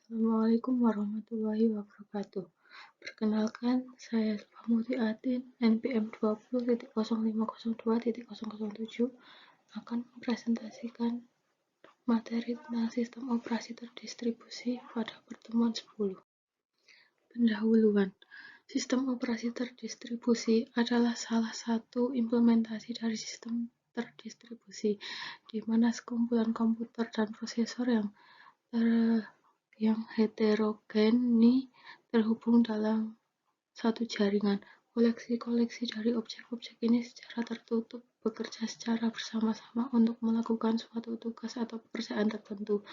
Assalamualaikum warahmatullahi wabarakatuh. Perkenalkan, saya Muti Atin, NPM 20.0502.007 akan mempresentasikan materi tentang sistem operasi terdistribusi pada pertemuan 10. Pendahuluan. Sistem operasi terdistribusi adalah salah satu implementasi dari sistem terdistribusi, di mana sekumpulan komputer dan prosesor yang heterogen terhubung dalam satu jaringan. Koleksi-koleksi dari objek-objek ini secara tertutup bekerja secara bersama-sama untuk melakukan suatu tugas atau pekerjaan tertentu.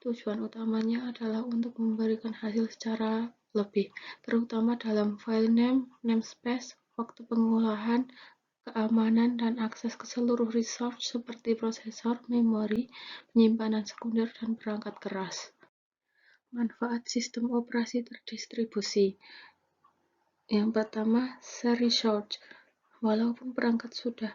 Tujuan utamanya adalah untuk memberikan hasil secara lebih, terutama dalam file name, namespace, waktu pengolahan, keamanan, dan akses ke seluruh resource seperti prosesor, memori, penyimpanan sekunder, dan perangkat keras. Manfaat sistem operasi terdistribusi. Yang pertama, seri search. Walaupun perangkat sudah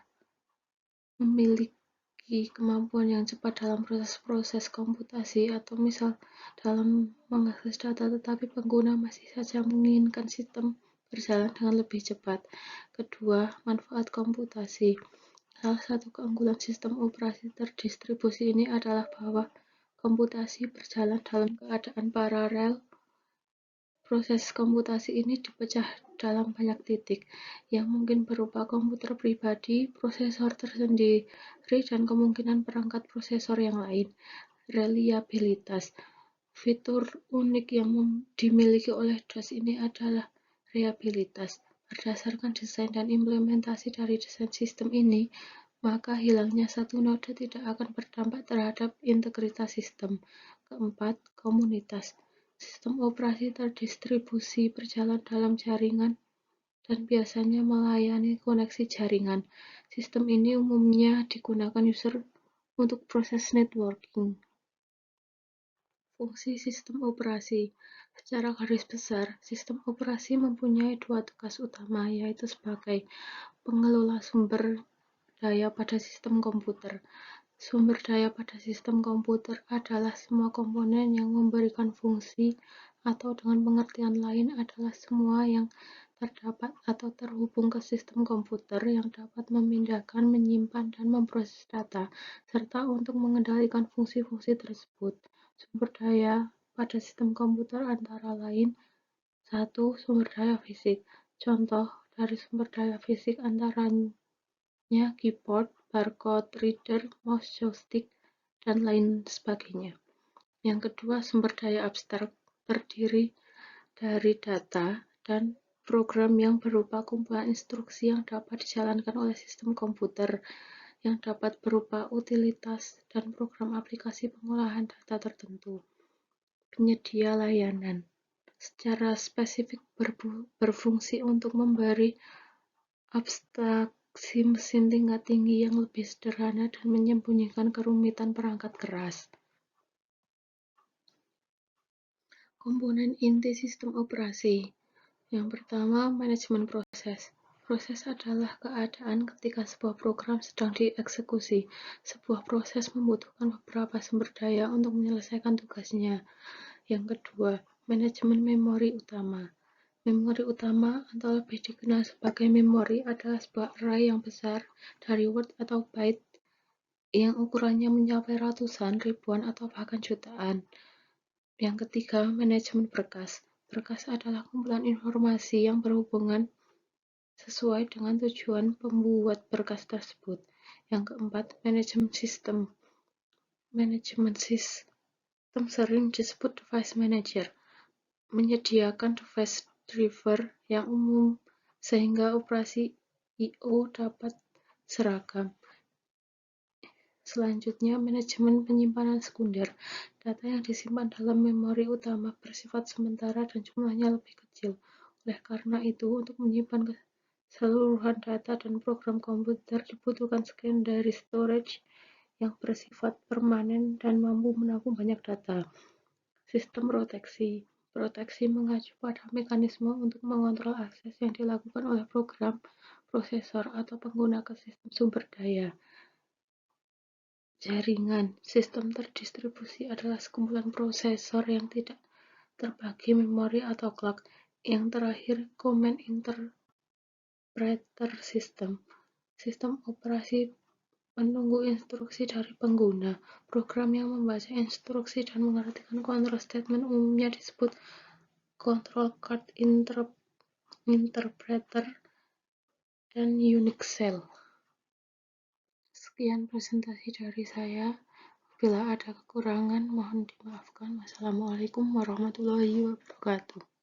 memiliki kemampuan yang cepat dalam proses-proses komputasi atau misal dalam mengakses data, tetapi pengguna masih saja menginginkan sistem berjalan dengan lebih cepat. Kedua, manfaat komputasi. Salah satu keunggulan sistem operasi terdistribusi ini adalah bahwa komputasi berjalan dalam keadaan paralel. Proses komputasi ini dipecah dalam banyak titik, yang mungkin berupa komputer pribadi, prosesor tersendiri, dan kemungkinan perangkat prosesor yang lain. Reliabilitas. Fitur unik yang dimiliki oleh DOS ini adalah reliabilitas. Berdasarkan desain dan implementasi dari desain sistem ini, maka hilangnya satu node tidak akan berdampak terhadap integritas sistem. Keempat, komunitas. Sistem operasi terdistribusi berjalan dalam jaringan dan biasanya melayani koneksi jaringan. Sistem ini umumnya digunakan user untuk proses networking. Fungsi sistem operasi. Secara garis besar, sistem operasi mempunyai dua tugas utama, yaitu sebagai pengelola sumber daya pada sistem komputer. Sumber daya pada sistem komputer adalah semua komponen yang memberikan fungsi, atau dengan pengertian lain adalah semua yang terdapat atau terhubung ke sistem komputer yang dapat memindahkan, menyimpan, dan memproses data, serta untuk mengendalikan fungsi-fungsi tersebut. Sumber daya pada sistem komputer antara lain: 1. Sumber daya fisik. Contoh dari sumber daya fisik antaranya keyboard, barcode reader, mouse, joystick, dan lain sebagainya. Yang kedua, sumber daya abstrak, terdiri dari data dan program yang berupa kumpulan instruksi yang dapat dijalankan oleh sistem komputer, yang dapat berupa utilitas dan program aplikasi pengolahan data tertentu. Penyedia layanan secara spesifik berfungsi untuk memberi abstraksi mesin tingkat tinggi yang lebih sederhana dan menyembunyikan kerumitan perangkat keras. Komponen inti sistem operasi. Yang pertama, manajemen proses. Proses adalah keadaan ketika sebuah program sedang dieksekusi. Sebuah proses membutuhkan beberapa sumber daya untuk menyelesaikan tugasnya. Yang kedua, manajemen memori utama. Memori utama, atau lebih dikenal sebagai memori, adalah sebuah array yang besar dari word atau byte yang ukurannya mencapai ratusan, ribuan, atau bahkan jutaan. Yang ketiga, manajemen berkas. Berkas adalah kumpulan informasi yang berhubungan sesuai dengan tujuan pembuat berkas tersebut. Yang keempat, manajemen sistem. Manajemen sistem sering disebut device manager, menyediakan device driver yang umum sehingga operasi I/O dapat seragam. Selanjutnya, manajemen penyimpanan sekunder. Data yang disimpan dalam memori utama bersifat sementara dan jumlahnya lebih kecil. Oleh karena itu, untuk menyimpan keseluruhan data dan program komputer dibutuhkan secondary storage yang bersifat permanen dan mampu menampung banyak data. Sistem proteksi. Proteksi mengacu pada mekanisme untuk mengontrol akses yang dilakukan oleh program, prosesor, atau pengguna ke sistem sumber daya. Jaringan. Sistem terdistribusi adalah sekumpulan prosesor yang tidak terbagi memori atau clock. Yang terakhir, Command Interpreter System. Sistem operasi menunggu instruksi dari pengguna. Program yang membaca instruksi dan mengartikan control statement umumnya disebut Control Card Interpreter dan Unix Shell. Sekian presentasi dari saya. Bila ada kekurangan, mohon dimaafkan. Wassalamualaikum warahmatullahi wabarakatuh.